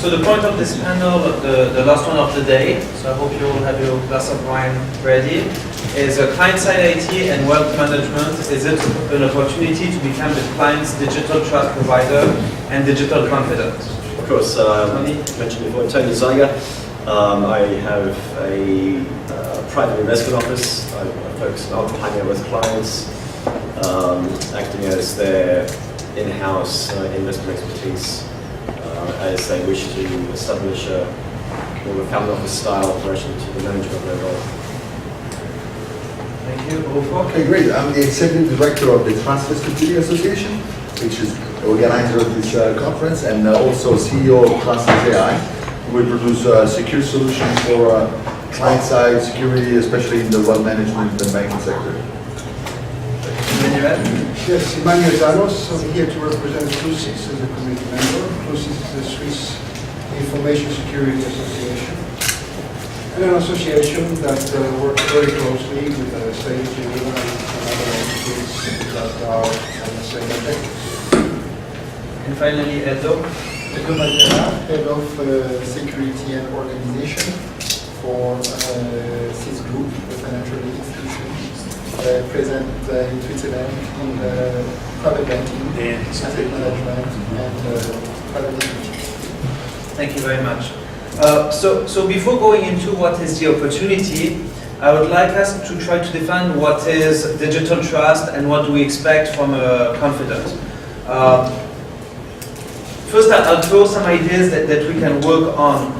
So the point of this panel, the last one of the day, so I hope you all have your glass of wine ready, is client-side IT and wealth management. Is it an opportunity to become the client's digital trust provider and digital confidant? Of course, mentioned before, Tony Zeiger. I have a private investment office. I focus on hanging out with clients, acting as their in-house investment expertise as they wish to establish more of a family office style operation to the management of their role. Thank you. Okay, great. I'm the Executive Director of the Transfer Security Association, which is the organizer of this conference, and also CEO of Transfer AI. We produce secure solutions for client-side security, especially in the wealth management and banking sector. Yes, Emmanuel Zanos. I'm here to represent CLUSIS as a committee member. CLUSIS is the Swiss Information Security Association, and an association that works very closely with State Geneva and other entities that are on the same objectives. And finally, Edo. Edo Matera, Head of Security and Organization for CIS Group, the financial institution, present in Switzerland in private banking, asset management, and private equity. Thank you very much. So before going into what is the opportunity, I would like us to try to define what is digital trust and what do we expect from a confidant. First, I'll throw some ideas that we can work on.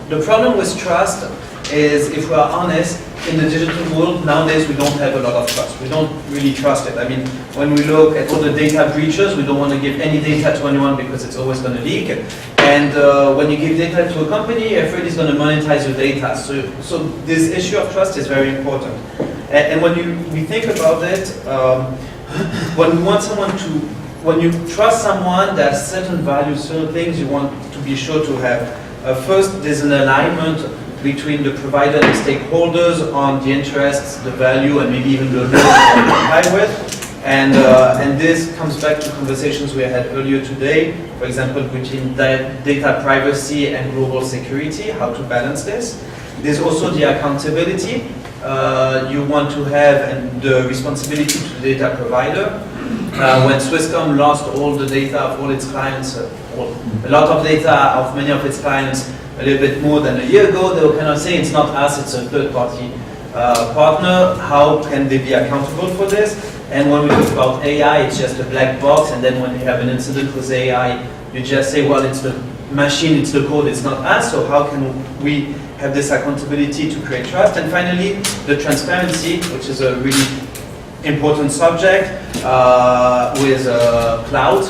The problem with trust is, if we are honest, in the digital world nowadays we don't have a lot of trust. We don't really trust it. I mean, when we look at all the data breaches, we don't want to give any data to anyone because it's always going to leak. And when you give data to a company, you're afraid it's going to monetize your data. So this issue of trust is very important. And when we think about it, when we want someone to, when you trust someone, there are certain values, certain things you want to be sure to have. First, there's an alignment between the provider and the stakeholders on the interests, the value, and maybe even the risk they comply with. And this comes back to conversations we had earlier today, for example, between data privacy and global security, how to balance this. There's also the accountability. You want to have the responsibility to the data provider. When Swisscom lost all the data of all its clients, a lot of data of many of its clients a little bit more than a year ago, they were kind of saying it's not us, it's a third-party partner. How can they be accountable for this? And when we talk about AI, it's just a black box, and then when you have an incident with AI, you just say, well, it's the machine, it's the code, it's not us, so how can we have this accountability to create trust? And finally, the transparency, which is a really important subject with cloud.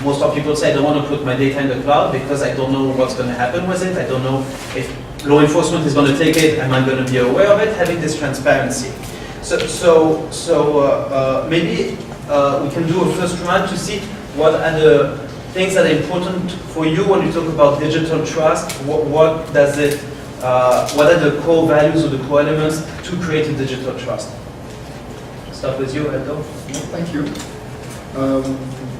Most of people say I don't want to put my data in the cloud because I don't know what's going to happen with it. I don't know if law enforcement is going to take it. Am I going to be aware of it? Having this transparency. So maybe we can do a first round to see what are the things that are important for you when you talk about digital trust. What does it? What are the core values or the core elements to create a digital trust? Start with you, Edo. Thank you.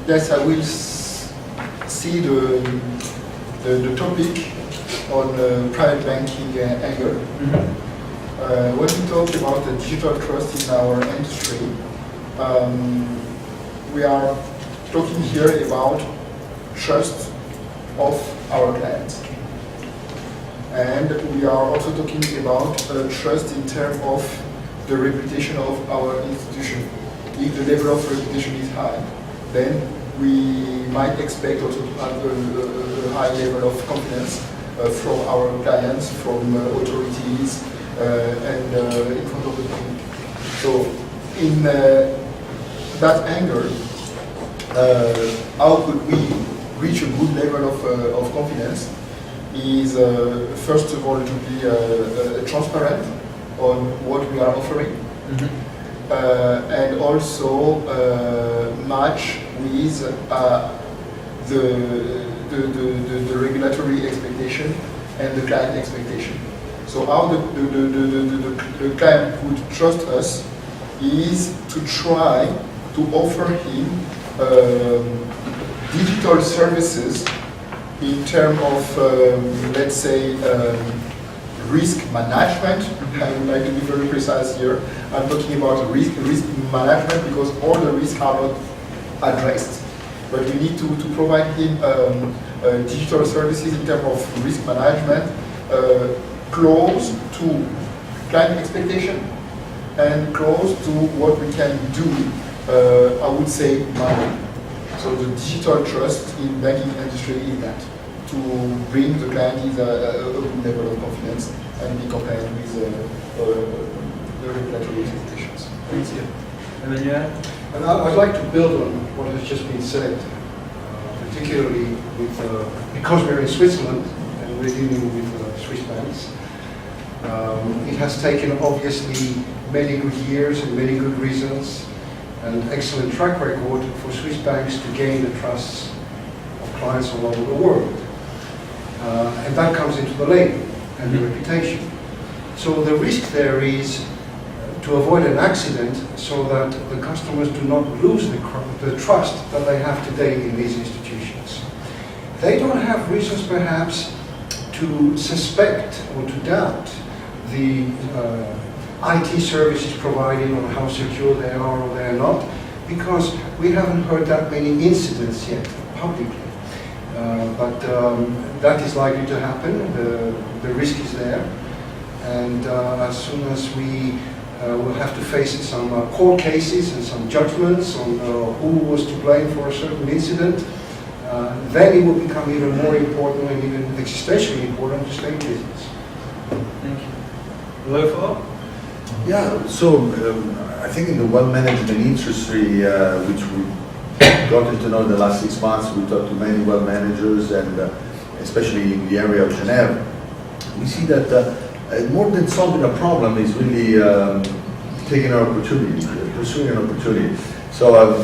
Yes, I will see the topic on private banking angle. Mm-hmm. When we talk about the digital trust in our industry, we are talking here about trust of our clients. And we are also talking about trust in terms of the reputation of our institution. If the level of reputation is high, then we might expect also to have a high level of confidence from our clients, from authorities, and in front of the public. So, in that angle, how could we reach a good level of confidence is, first of all, to be transparent on what we are offering, mm-hmm. And also match with the regulatory expectation and the client expectation. So how the client would trust us is to try to offer him digital services in terms of, let's say, risk management. I would like to be very precise here. I'm talking about risk management because all the risks are not addressed. But we need to provide him digital services in terms of risk management close to client expectation and close to what we can do, I would say, money. So the digital trust in banking industry is that, to bring the client is a good level of confidence and be compliant with the regulatory expectations. Thank you. Emmanuel? And I'd like to build on what has just been said, particularly with, because we're in Switzerland and we're dealing with Swiss banks. It has taken obviously many good years and many good reasons and excellent track record for Swiss banks to gain the trust of clients all over the world. And that comes into the label and the reputation. So the risk there is to avoid an accident so that the customers do not lose the trust that they have today in these institutions. They don't have reasons perhaps to suspect or to doubt the IT services provided or how secure they are or they are not, because we haven't heard that many incidents yet publicly. But that is likely to happen. The risk is there. And as soon as we will have to face some court cases and some judgments on who was to blame for a certain incident, then it will become even more important and even existentially important to stay in business. Thank you. Rodolfo? Yeah, so I think in the wealth management industry, which we gotten to know in the last 6 months, we talked to many wealth managers, and especially in the area of Geneva, we see that more than solving a problem is really taking an opportunity, pursuing an opportunity. So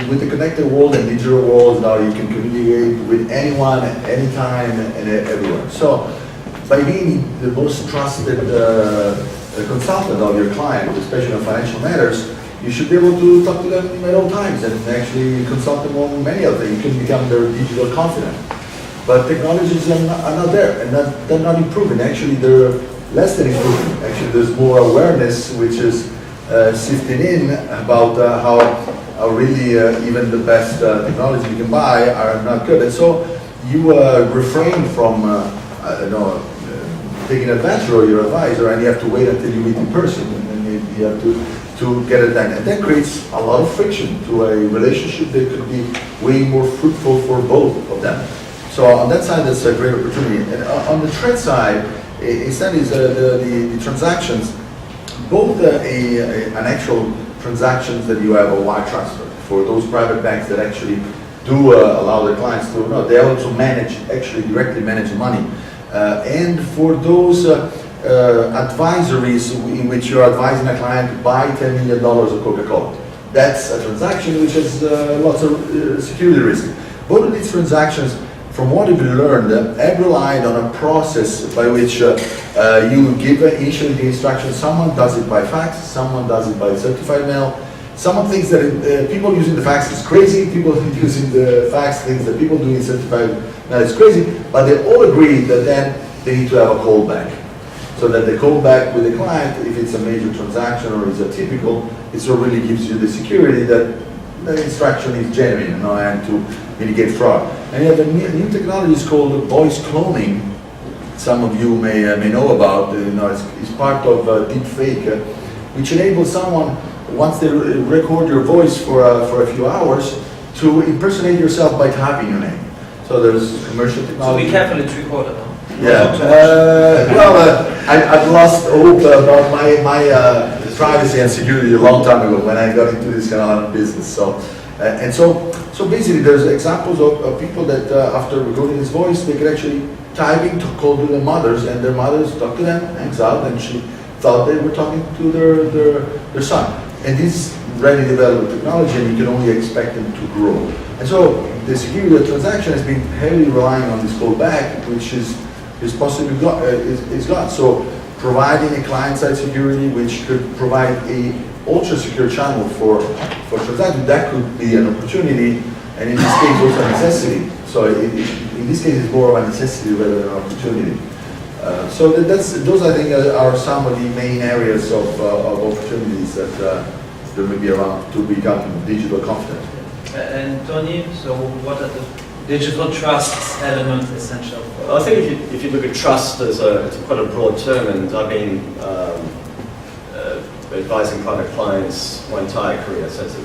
with the connected world and digital world, now you can communicate with anyone, anytime, and everywhere. So by being the most trusted consultant of your client, especially on financial matters, you should be able to talk to them at all times and actually consult them on many of them. You can become their digital confidant. But technologies are not there, and they're not improving. Actually, they're less than improving. Actually, there's more awareness which is sifting in about how really even the best technology you can buy are not good. And so you refrain from taking advantage of your advisor, and you have to wait until you meet in person, and you have to get it done. And that creates a lot of friction to a relationship that could be way more fruitful for both of them. So on that side, that's a great opportunity. And on the trade side, instead is the transactions, both an actual transactions that you have a wire transfer for those private banks that actually do allow their clients to, no, they also actually directly manage the money. And for those advisories in which you're advising a client to buy $10 million of Coca-Cola. That's a transaction which has lots of security risk. Both of these transactions, from what we've learned, have relied on a process by which you give initially the instruction. Someone does it by fax, someone does it by certified mail. Someone thinks that people using the fax is crazy, people using the fax thinks that people doing certified mail is crazy, but they all agree that then they need to have a callback. So that the callback with the client, if it's a major transaction or it's a typical, it sort of really gives you the security that the instruction is genuine, and to mitigate fraud. And you have a new technology is called voice cloning. Some of you may know about. It's part of deep fake, which enables someone, once they record your voice for a few hours, to impersonate yourself by typing your name. So there's commercial technology. So be careful, it's recorded, huh? Yeah. I've lost hope about my privacy and security a long time ago when I got into this kind of business. So basically, there's examples of people that after recording his voice, they could actually typing to call to their mothers, and their mothers talk to them, hangs out, and she thought they were talking to their son. And this readily developed technology, and you can only expect them to grow. And so the security of the transaction has been heavily relying on this callback, which is possibly got. So providing a client-side security, which could provide a ultra-secure channel for transactions, that could be an opportunity. And in this case, also a necessity. So in this case, it's more of a necessity rather than an opportunity. So those I think are some of the main areas of opportunities that there may be around to become digital confident. And Tony, so what are the digital trust elements essential? I think if you look at trust as it's quite a broad term, and I've been advising private clients my entire career, so it's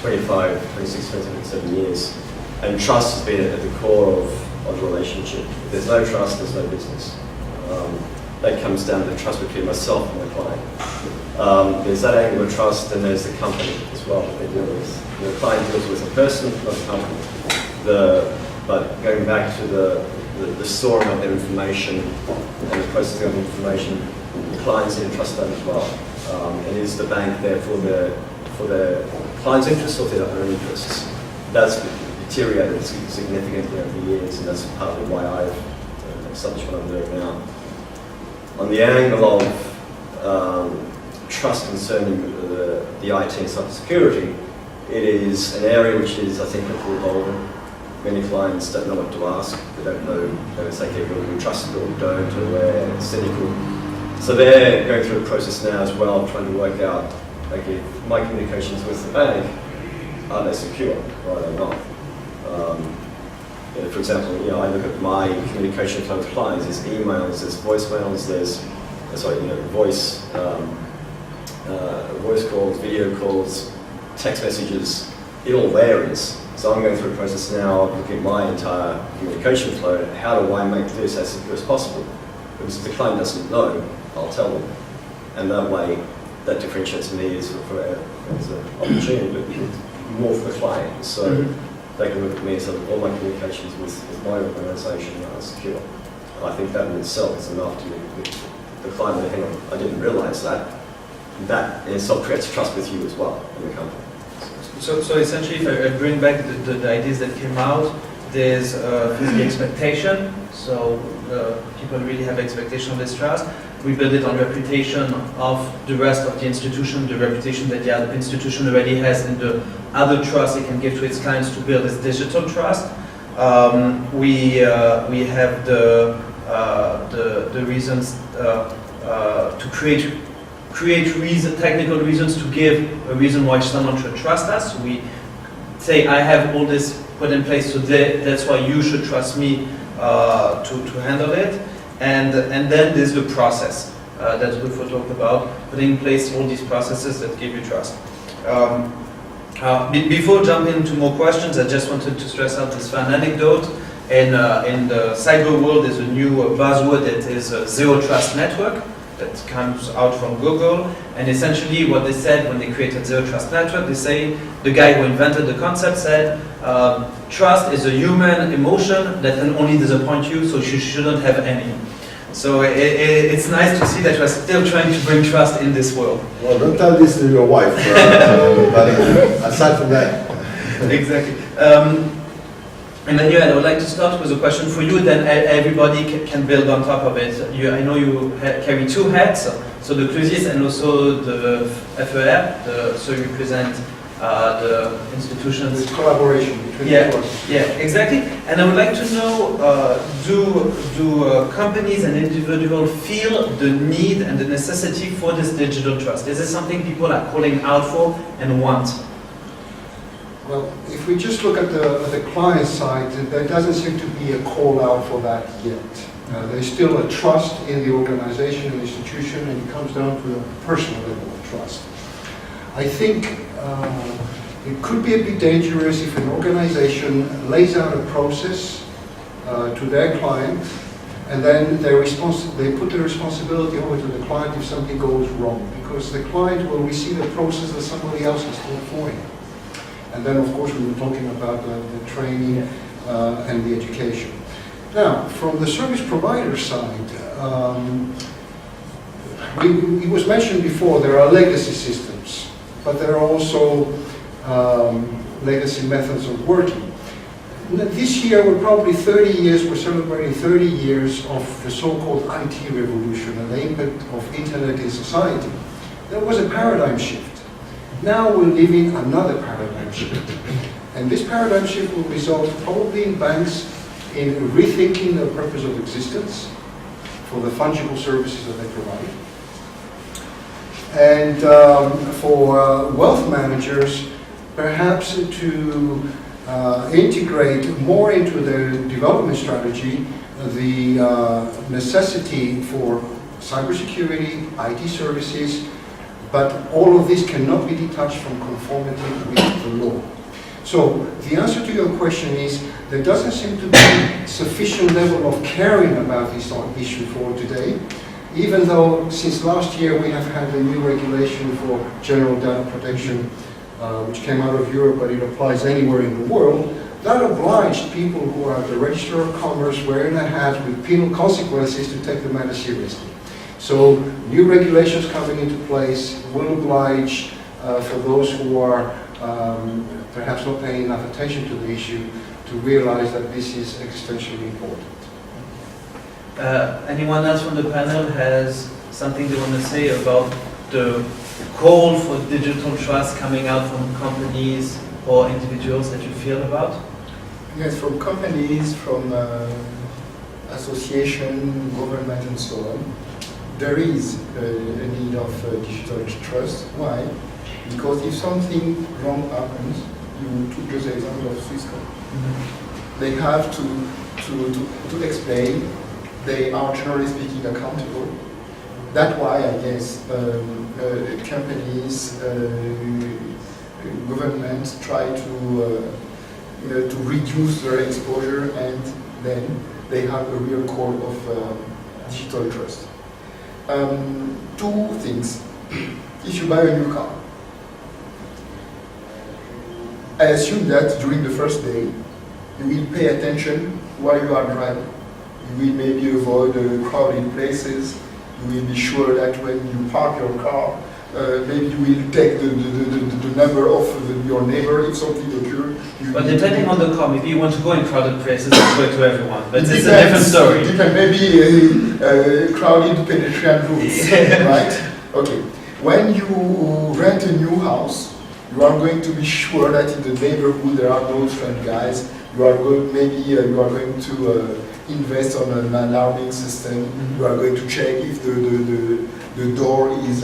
25, 26, 27 years. And trust has been at the core of the relationship. If there's no trust, there's no business. That comes down to trust between myself and the client. There's that angle of trust, and there's the company as well that they deal with. The client deals with a person, not a company. But going back to the storing of their information and the processing of information, the clients need to trust that as well. And is the bank there for their clients' interests or for their own interests? That's deteriorated significantly over the years, and that's partly why I've established what I'm doing now. On the angle of trust concerning the IT and cybersecurity, it is an area which is, I think, evolving. Many clients don't know what to ask. They don't know, they say, okay, will we trust it or don't, or they're cynical. So they're going through a process now as well, trying to work out, okay, my communications with the bank, are they secure, or are they not? For example, I look at my communication flow with clients. There's emails, there's voicemails, there's voice calls, video calls, text messages. It all varies. So I'm going through a process now of looking at my entire communication flow. How do I make this as secure as possible? Because if the client doesn't know, I'll tell them. And that way, that differentiates me as an opportunity, but more for the client. So they can look at me and say, all my communications with my organisation are secure. And I think that in itself is enough to make the client, hang on, I didn't realise that. That in itself creates trust with you as well in the company. So essentially, if I bring back the ideas that came out, there's the expectation. So people really have expectation of this trust. We build it on reputation of the rest of the institution, the reputation that the other institution already has, and the other trust it can give to its clients to build this digital trust. We have the reasons to create technical reasons to give a reason why someone should trust us. We say, I have all this put in place, so that's why you should trust me to handle it. And then there's the process that Rufo talked about, putting in place all these processes that give you trust. Before jumping into more questions, I just wanted to stress out this fun anecdote. In the cyber world, there's a new buzzword that is Zero Trust Network that comes out from Google. And essentially what they said when they created Zero Trust Network, they say, the guy who invented the concept said, trust is a human emotion that can only disappoint you, so you shouldn't have any. So it's nice to see that we're still trying to bring trust in this world. Well, don't tell this to your wife, but aside from that. Exactly. Emmanuel, I would like to start with a question for you, then everybody can build on top of it. I know you carry two hats, so the CLUSIS and also the FER, so you represent the institutions. With collaboration between the two. Yeah, exactly. And I would like to know, do companies and individuals feel the need and the necessity for this digital trust? Is this something people are calling out for and want? Well, if we just look at the client side, there doesn't seem to be a call out for that yet. There's still a trust in the organization and institution, and it comes down to a personal level of trust. I think it could be a bit dangerous if an organization lays out a process to their client, and then they put the responsibility over to the client if something goes wrong, because the client will receive a process that somebody else has done for him. And then, of course, we were talking about the training and the education. Now, from the service provider side, it was mentioned before, there are legacy systems, but there are also legacy methods of working. This year, we're celebrating 30 years of the so-called IT revolution and the impact of internet in society. There was a paradigm shift. Now we're living another paradigm shift. And this paradigm shift will result probably in banks in rethinking the purpose of existence for the fungible services that they provide. And for wealth managers, perhaps to integrate more into their development strategy the necessity for cybersecurity, IT services, but all of this cannot be detached from conformity with the law. So the answer to your question is there doesn't seem to be sufficient level of caring about this issue for today, even though since last year we have had a new regulation for general data protection which came out of Europe, but it applies anywhere in the world. That obliged people who are at the Register of Commerce wearing a hat with penal consequences to take the matter seriously. So new regulations coming into place will oblige for those who are perhaps not paying enough attention to the issue to realize that this is existentially important. Anyone else from the panel has something they want to say about the call for digital trust coming out from companies or individuals that you feel about? Yes, from companies, from association, government, and so on. There is a need of digital trust. Why? Because if something wrong happens, you took just the example of Swisscom. They have to explain. They are generally speaking accountable. That's why I guess companies, governments try to reduce their exposure, and then they have a real core of digital trust. Two things. If you buy a new car, I assume that during the first day, you will pay attention while you are driving. You will maybe avoid crowded places. You will be sure that when you park your car, maybe you will take the number of your neighbor if something occurs. But depending on the car, maybe you want to go in crowded places and go to everyone. But it's a different story. It depends. Maybe crowded pedestrian routes, right? Okay. When you rent a new house, you are going to be sure that in the neighborhood there are no strange guys. You are going to invest on an alarming system. You are going to check if the door is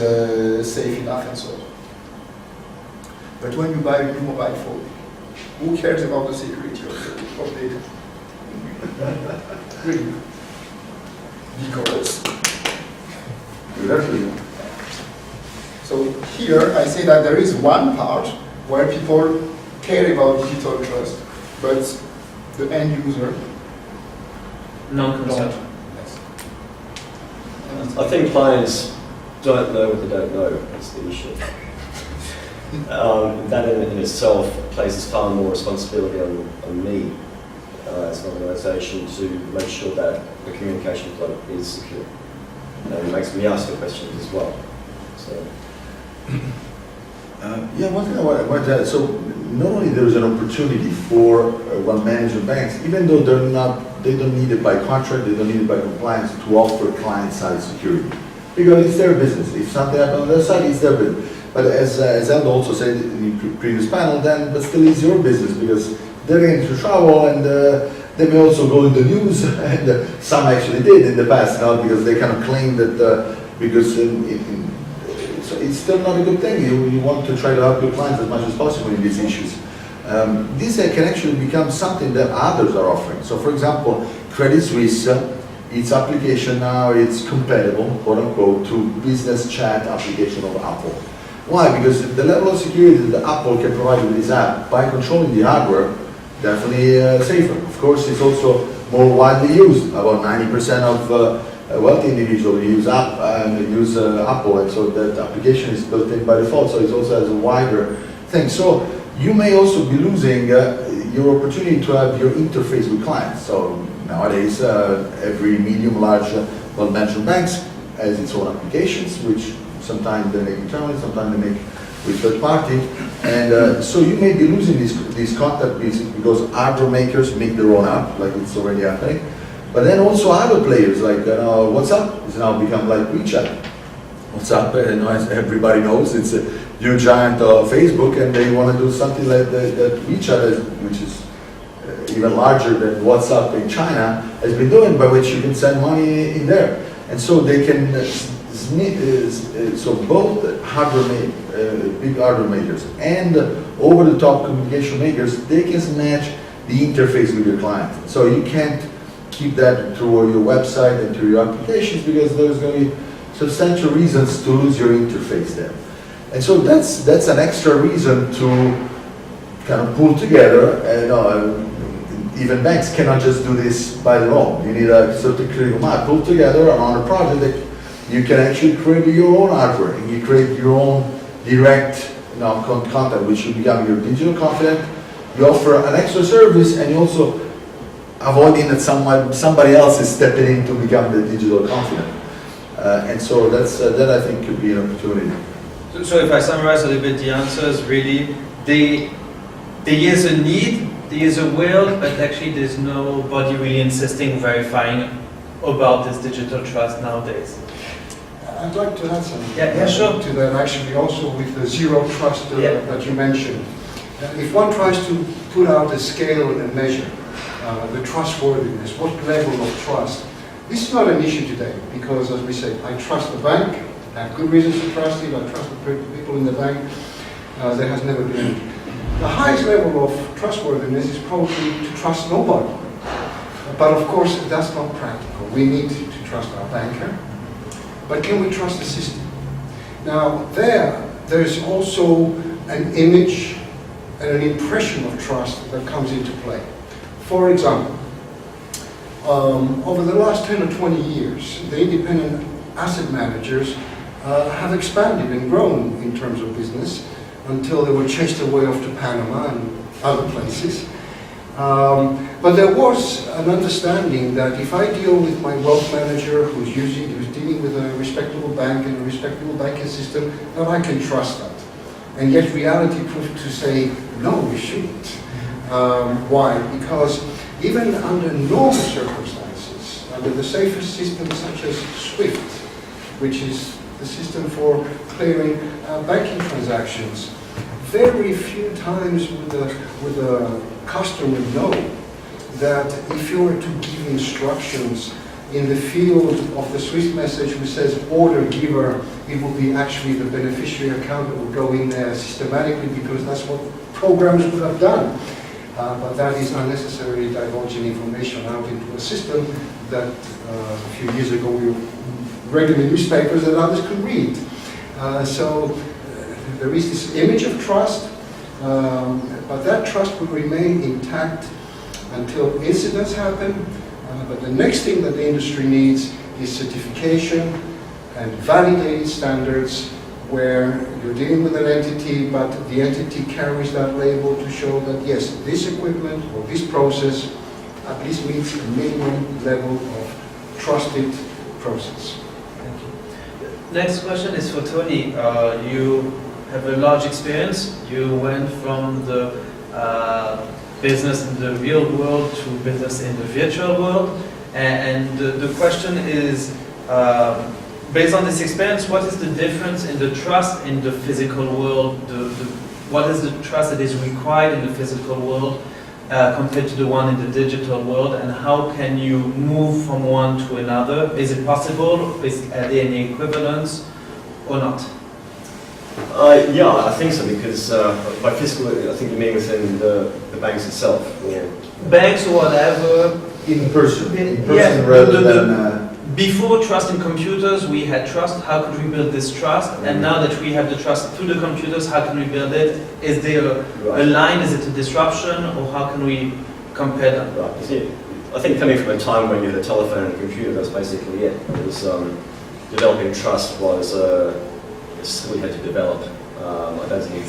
safe enough and so on. But when you buy a new mobile phone, who cares about the security of data? Really? Because. So here I say that there is one part where people care about digital trust, but the end user Non-concerned. Yes. I think clients don't know what they don't know. That's the issue. That in itself places far more responsibility on me as an organisation to make sure that the communication flow is secure. And it makes me ask the questions as well. So. Yeah, one thing I want to add, so not only there is an opportunity for wealth management banks, even though they don't need it by contract, they don't need it by compliance to offer client-side security. Because it's their business. If something happens on their side, it's their business. But as Aldo also said in the previous panel, but still it's your business because they're getting into trouble and they may also go in the news, and some actually did in the past, because they kind of claim that because so it's still not a good thing. You want to try to help your clients as much as possible in these issues. This can actually become something that others are offering. So for example, Credit Suisse, its application now it's compatible, quote unquote, to business chat application of Apple. Why? Because the level of security that Apple can provide with this app by controlling the hardware, definitely safer. Of course, it's also more widely used. About 90% of wealthy individuals use Apple, and so that application is built in by default, so it also has a wider thing. So you may also be losing your opportunity to have your interface with clients. So nowadays, every medium, large, well-managed banks has its own applications, which sometimes they make internally, sometimes they make with third party, and so you may be losing these contact pieces because hardware makers make their own app, like it's already happening. But then also other players like WhatsApp has now become like WeChat. WhatsApp, as everybody knows, it's new giant of Facebook, and they want to do something like that WeChat, which is even larger than WhatsApp in China, has been doing, by which you can send money in there. And so they can, so both big hardware makers and over-the-top communication makers, they can match the interface with your client. So you can't keep that through your website and through your applications, because there's going to be substantial reasons to lose your interface there. And so that's an extra reason to kind of pull together, and even banks cannot just do this by their own. You need a certain critical mass. Pull together on a project that you can actually create your own hardware, and you create your own direct content, which will become your digital content. You offer an extra service, and you also avoiding that somebody else is stepping in to become the digital confidant. And so that I think could be an opportunity. So if I summarize a little bit, the answer is really there is a need, there is a will, but actually there's nobody really insisting, verifying about this digital trust nowadays. I'd like to add something sure. to that, actually, also with the zero trust that you mentioned. If one tries to put out a scale and measure the trustworthiness, what level of trust, this is not an issue today, because as we say, I trust the bank, I have good reasons to trust it, I trust the people in the bank, there has never been. The highest level of trustworthiness is probably to trust nobody. But of course, that's not practical. We need to trust our banker. But can we trust the system? Now, there's also an image and an impression of trust that comes into play. For example, over the last 10 or 20 years, the independent asset managers have expanded and grown in terms of business until they were chased away off to Panama and other places. But there was an understanding that if I deal with my wealth manager who's dealing with a respectable bank and a respectable banking system, that I can trust that. And yet reality proved to say, no, we shouldn't. Why? Because even under normal circumstances, under the safest system such as SWIFT, which is the system for clearing banking transactions, very few times would a customer know that if you were to give instructions in the field of the SWIFT message which says order giver, it will be actually the beneficiary account that will go in there systematically, because that's what programs would have done. But that is unnecessarily divulging information out into a system that a few years ago we read in the newspapers that others could read. So there is this image of trust, but that trust will remain intact until incidents happen. But the next thing that the industry needs is certification and validated standards, where you're dealing with an entity, but the entity carries that label to show that yes, this equipment or this process at least meets a minimum level of trusted process. Thank you. Next question is for Tony. You have a large experience. You went from the business in the real world to business in the virtual world. And the question is, based on this experience, what is the difference in the trust in the physical world? What is the trust that is required in the physical world compared to the one in the digital world? And how can you move from one to another? Is it possible? Are there any equivalents or not? Yeah, I think so, because by physical, I think you mean within the banks itself. Or banks or whatever. In person Yeah, rather than... Before trust in computers, we had trust. How could we build this trust? And now that we have the trust to the computers, how can we build it? Is there a line? Is it a disruption? Or how can we compare them? Right. See, I think coming from a time when you had a telephone and a computer, that's basically it. It was, developing trust was a skill you had to develop. I don't think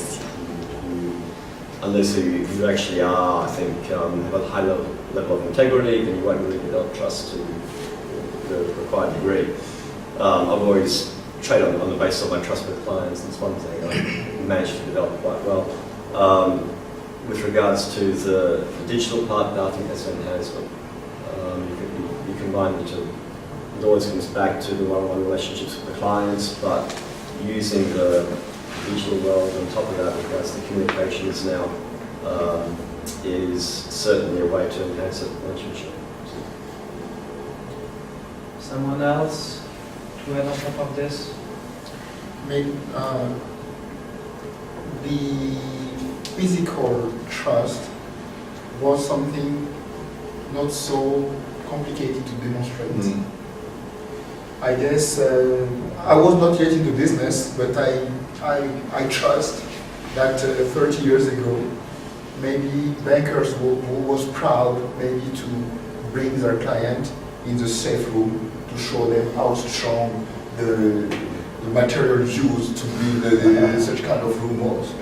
unless you actually are, I think, have a high level of integrity, then you won't really develop trust to the required degree. I've always traded on the basis of my trust with clients. That's one thing I managed to develop quite well. With regards to the digital part, I think that's enhanced. You combine the two. It always comes back to the one-on-one relationships with the clients, but using the digital world. On top of that, regards to communications now, is certainly a way to enhance that relationship. Someone else to add on top of this? Maybe the physical trust was something not so complicated to demonstrate. I guess I was not yet in the business, but I trust that 30 years ago, maybe bankers who was proud maybe to bring their client in the safe room to show them how strong the material used to build such kind of room was.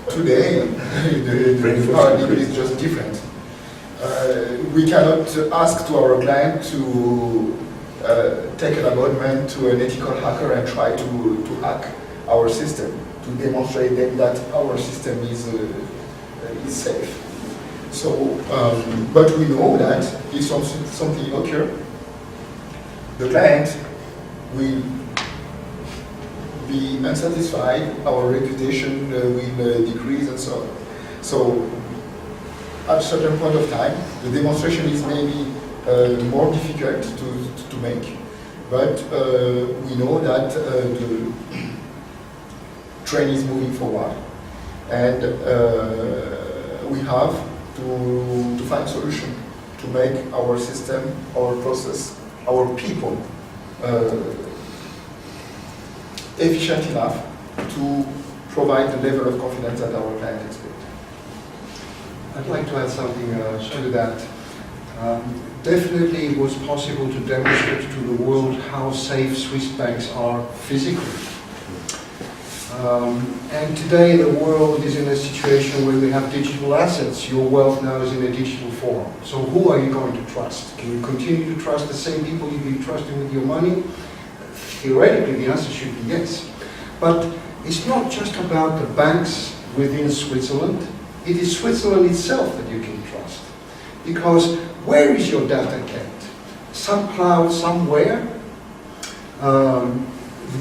Today, the paradigm is just different. We cannot ask to our client to take an abonnement to an ethical hacker and try to hack our system, to demonstrate them that our system is safe. So, but we know that if something occurs, the client will be unsatisfied, our reputation will decrease and so on. So, at a certain point of time, the demonstration is maybe more difficult to make, but we know that the train is moving forward, and we have to find solution to make our system, our process, our people efficient enough to provide the level of confidence that our client expects. I'd like to add something to that. Definitely it was possible to demonstrate to the world how safe Swiss banks are physically. And today the world is in a situation where we have digital assets. Your wealth now is in a digital form. So who are you going to trust? Can you continue to trust the same people you've been trusting with your money? Theoretically, the answer should be yes. But it's not just about the banks within Switzerland. It is Switzerland itself that you can trust. Because where is your data kept? Some cloud somewhere?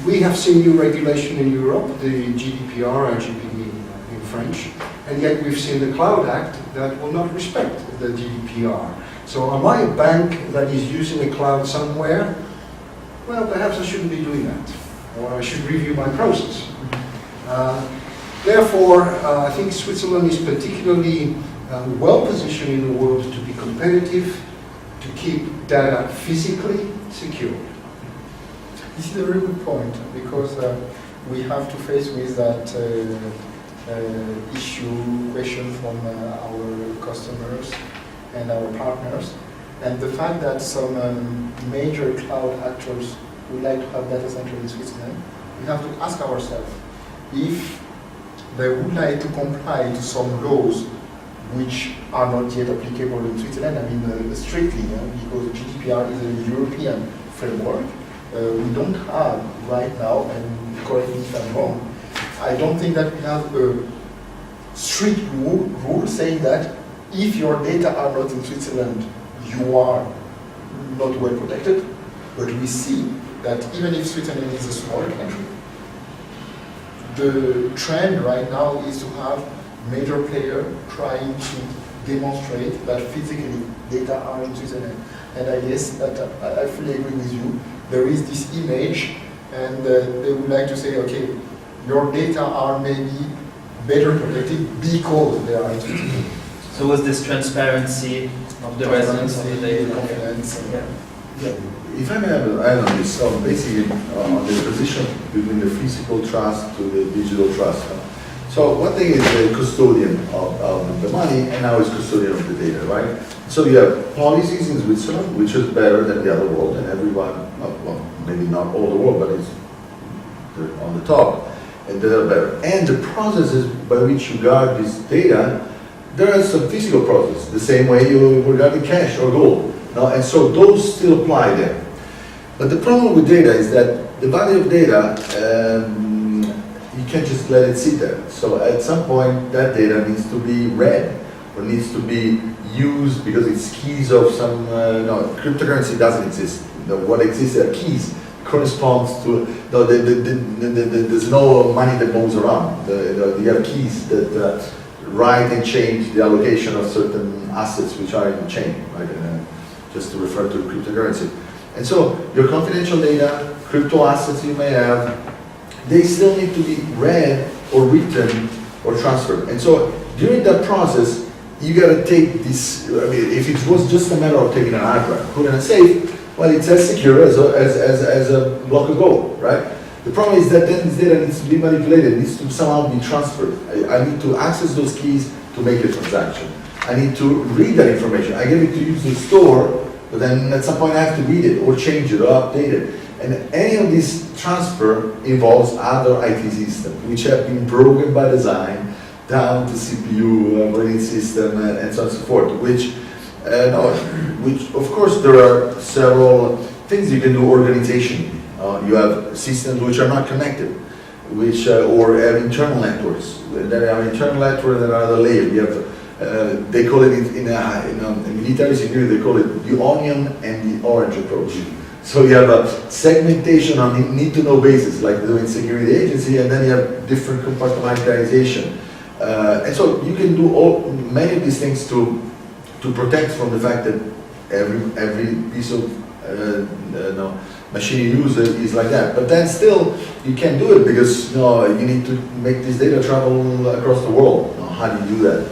We have seen new regulation in Europe, the GDPR, RGPD in French, and yet we've seen the Cloud Act that will not respect the GDPR. So am I a bank that is using a cloud somewhere? Well, perhaps I shouldn't be doing that, or I should review my process. Therefore, I think Switzerland is particularly well positioned in the world to be competitive, to keep data physically secure. This is a very good point, because we have to face with that question from our customers and our partners, and the fact that some major cloud actors would like to have data centers in Switzerland. We have to ask ourselves if they would like to comply to some laws which are not yet applicable in Switzerland. I mean, strictly, because GDPR is a European framework. We don't have right now, and correct me if I'm wrong, I don't think that we have a strict rule saying that if your data are not in Switzerland, you are not well protected. But we see that even if Switzerland is a small country, the trend right now is to have major players trying to demonstrate that physically data are in Switzerland. And I guess that I fully agree with you. There is this image, and they would like to say, okay, your data are maybe better protected because they are in Switzerland. So was this transparency of the residents of the data? Confidence. Yeah. If I may add on this, so basically on the position between the physical trust to the digital trust. So one thing is the custodian of the money, and now is custodian of the data, right? So you have policies in Switzerland, which is better than the other world, and everyone, well, maybe not all the world, but it's on the top, and they're better. And the processes by which you guard this data, there are some physical processes, the same way you regard cash or gold. And so those still apply there. But the problem with data is that the value of data, you can't just let it sit there. So at some point, that data needs to be read, or needs to be used because it's keys of some, no, cryptocurrency doesn't exist. What exists are keys corresponds to, no, there's no money that moves around. You have keys that write and change the allocation of certain assets which are in the chain, right? Just to refer to cryptocurrency. And so your confidential data, crypto assets you may have, they still need to be read or written or transferred. And so during that process, you gotta take this, I mean, if it was just a matter of taking an hard drive, put it in a safe, well, it's as secure as a block of gold, right? The problem is that then this data needs to be manipulated, it needs to somehow be transferred. I need to access those keys to make a transaction. I need to read that information. I get it to use the store, but then at some point I have to read it or change it or update it. And any of this transfer involves other IT systems, which have been broken by design, down to CPU, operating system, and so on and so forth, which of course there are several things you can do organizationally. You have systems which are not connected, which or have internal networks. There are internal networks that are the layer. You have they call it in military security, they call it the onion and the orange approach. So you have a segmentation on a need-to-know basis, like doing security agency, and then you have different compartmentalization. And so you can do many of these things to protect from the fact that every piece of machine you use is like that. But then still, you can't do it because you need to make this data travel across the world. How do you do that?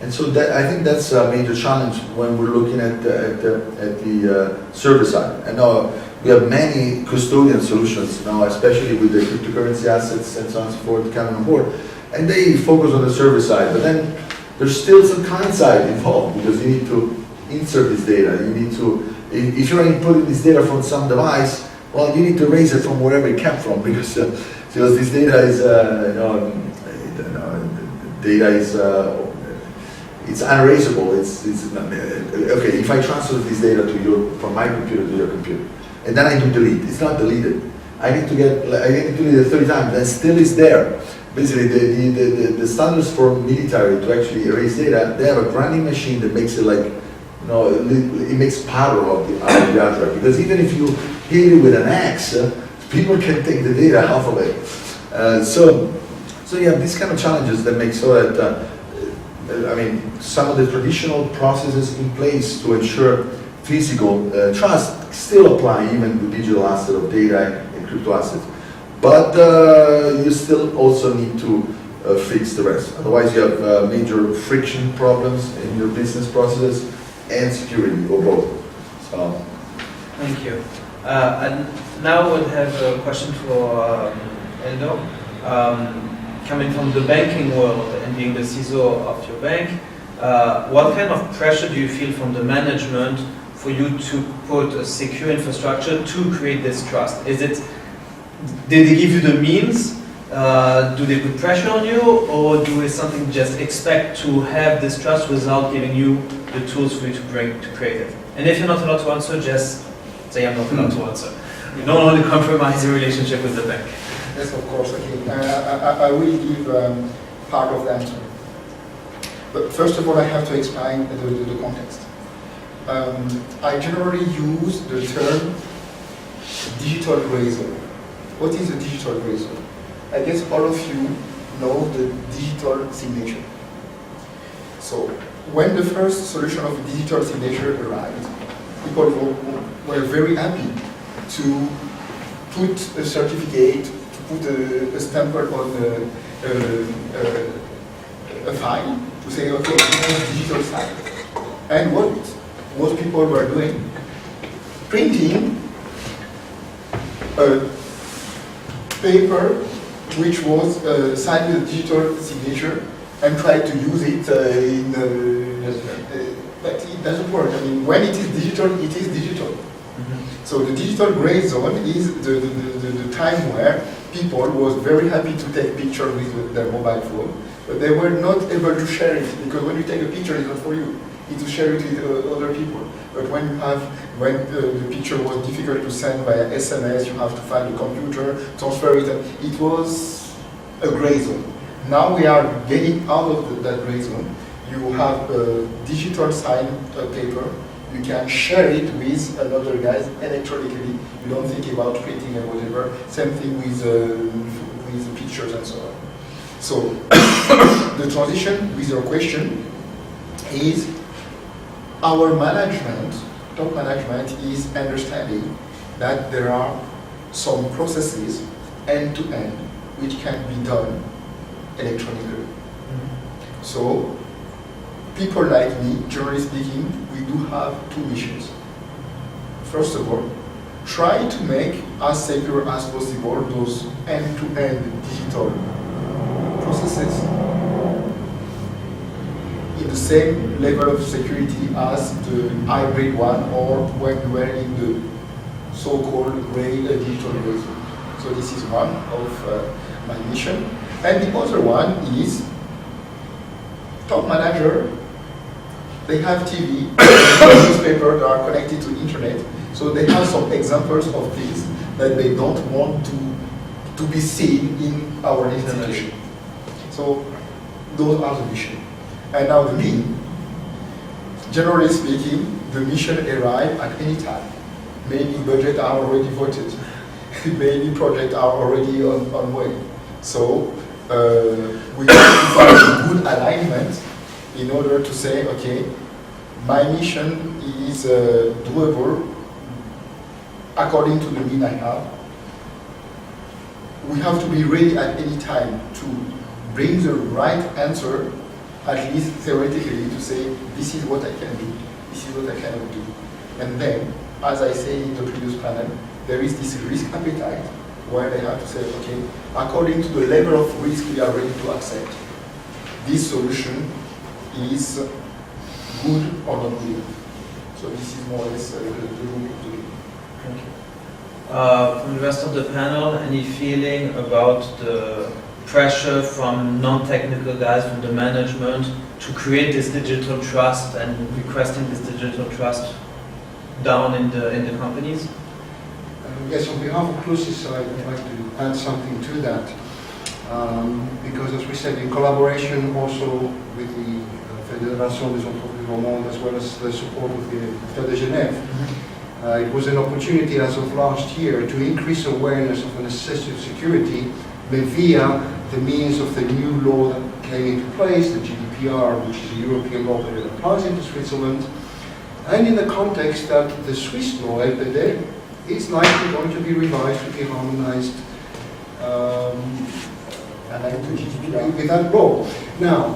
And so that, I think that's a major challenge when we're looking at the server side. And now we have many custodian solutions now, especially with the cryptocurrency assets and so on and so forth coming on board. And they focus on the server side, but then there's still some client side involved because you need to insert this data. You need to, if you're inputting this data from some device, well, you need to erase it from wherever it came from because this data is, it's unerasable. Okay. If I transfer this data from my computer to your computer, and then I do delete, it's not deleted. I need to delete it 30 times, and still is there. Basically, the standards for military to actually erase data, they have a grinding machine that makes it like, it makes powder of the hard drive. Because even if you hit it with an axe, people can take the data off of it. So you have these kind of challenges that make so that, some of the traditional processes in place to ensure physical trust still apply even to digital asset of data and crypto assets. But you still also need to fix the rest. Otherwise, you have major friction problems in your business processes and security, or both. So. Thank you. And now we'll have a question for Eldo. Coming from the banking world and being the CISO of your bank, what kind of pressure do you feel from the management for you to put a secure infrastructure to create this trust? Did they give you the means? Do they put pressure on you, or do they something just expect to have this trust without giving you the tools for you to create it? And if you're not allowed to answer, just say I'm not allowed to answer. We don't want to compromise your relationship with the bank. Yes, of course. Okay. I will give part of the answer. But first of all, I have to explain the context. I generally use the term digital gray zone. What is a digital gray zone? I guess all of you know the digital signature. So when the first solution of digital signature arrived, people were very happy to put a certificate, to put a stamp on a file, to say, okay, this is digital side. And what most people were doing? Printing a paper which was signed with a digital signature and try to use it but it doesn't work. I mean, when it is digital, it is digital. Mm-hmm. So the digital gray zone is the time where people was very happy to take pictures with their mobile phone, but they were not able to share it, because when you take a picture, it's not for you. It's to share it with other people. But when the picture was difficult to send via SMS, you have to find a computer, transfer it. It was a gray zone. Now we are getting out of that gray zone. You have a digital signed paper. you can share it with another guys electronically. You don't think about printing and whatever. Same thing with pictures and so on. So the transition with your question is our management, top management is understanding that there are some processes end-to-end which can be done electronically. So people like me, generally speaking, we do have two missions. First of all, try to make as secure as possible those end-to-end digital processes in the same level of security as the hybrid one or when we were in the so-called gray digital gray zone. So this is one of my mission. And the other one is top manager. They have TV, newspaper, they are connected to internet. So they have some examples of things that they don't want to be seen in our institution. So those are the mission. And now the mean, generally speaking, the mission arrive at any time. Many budgets are already voted. Many projects are already on way. So we have to find a good alignment in order to say, okay, my mission is doable according to the need I have. We have to be ready at any time to bring the right answer, at least theoretically, to say, this is what I can do, this is what I cannot do. And then, as I say in the previous panel, there is this risk appetite where they have to say, okay, according to the level of risk we are ready to accept, this solution is good or not good. So this is more or less the room to do. Thank you. From the rest of the panel, any feeling about the pressure from non-technical guys, from the management, to create this digital trust and requesting this digital trust down in the companies? Yes, on behalf of Clusis, I would like to add something to that. Because as we said, in collaboration also with the Fédération des Entreprises Romandes, as well as the support of the État de Genève, it was an opportunity as of last year to increase awareness of the necessity of security via the means of the new law that came into place, the GDPR, which is a European law that applies into Switzerland, and in the context that the Swiss law, LPD, is likely going to be revised to be harmonized with that law. Now,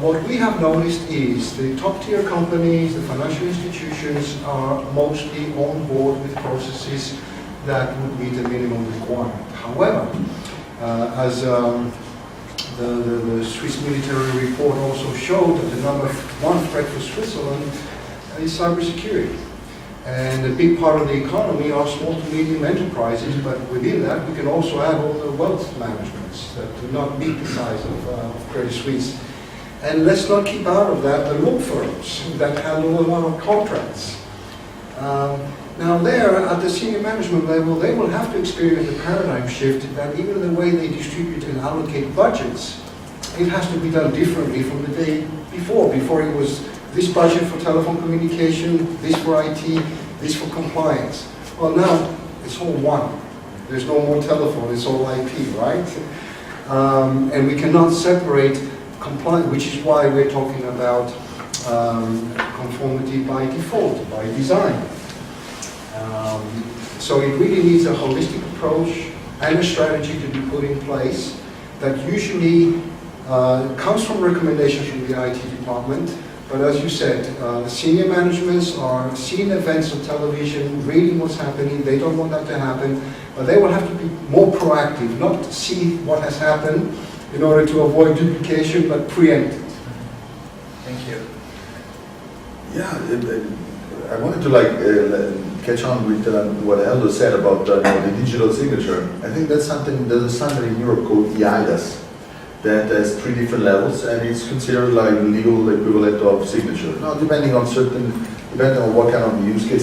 what we have noticed is the top-tier companies, the financial institutions are mostly on board with processes that would meet the minimum requirement. However, as the Swiss military report also showed, that the number one threat for Switzerland is cybersecurity. And a big part of the economy are small to medium enterprises, but within that we can also add all the wealth managements that do not meet the size of Credit Suisse. And let's not keep out of that the law firms that handle a lot of contracts. Now there, at the senior management level, they will have to experience a paradigm shift that even the way they distribute and allocate budgets, it has to be done differently from the day before. Before it was this budget for telephone communication, this for IT, this for compliance. Well, now it's all one. There's no more telephone, it's all IP, right? And we cannot separate compliance, which is why we're talking about conformity by default, by design. So it really needs a holistic approach and a strategy to be put in place that usually comes from recommendations from the IT department. But as you said, the senior managements are seeing events on television, reading what's happening. They don't want that to happen, but they will have to be more proactive, not see what has happened in order to avoid duplication, but preempt it. Thank you. Yeah, I wanted to catch on with what Eldo said about the digital signature. I think that's something, there's a standard in Europe called EIDAS that has 3 different levels, and it's considered like legal equivalent of signature. Now, depending on what kind of use case.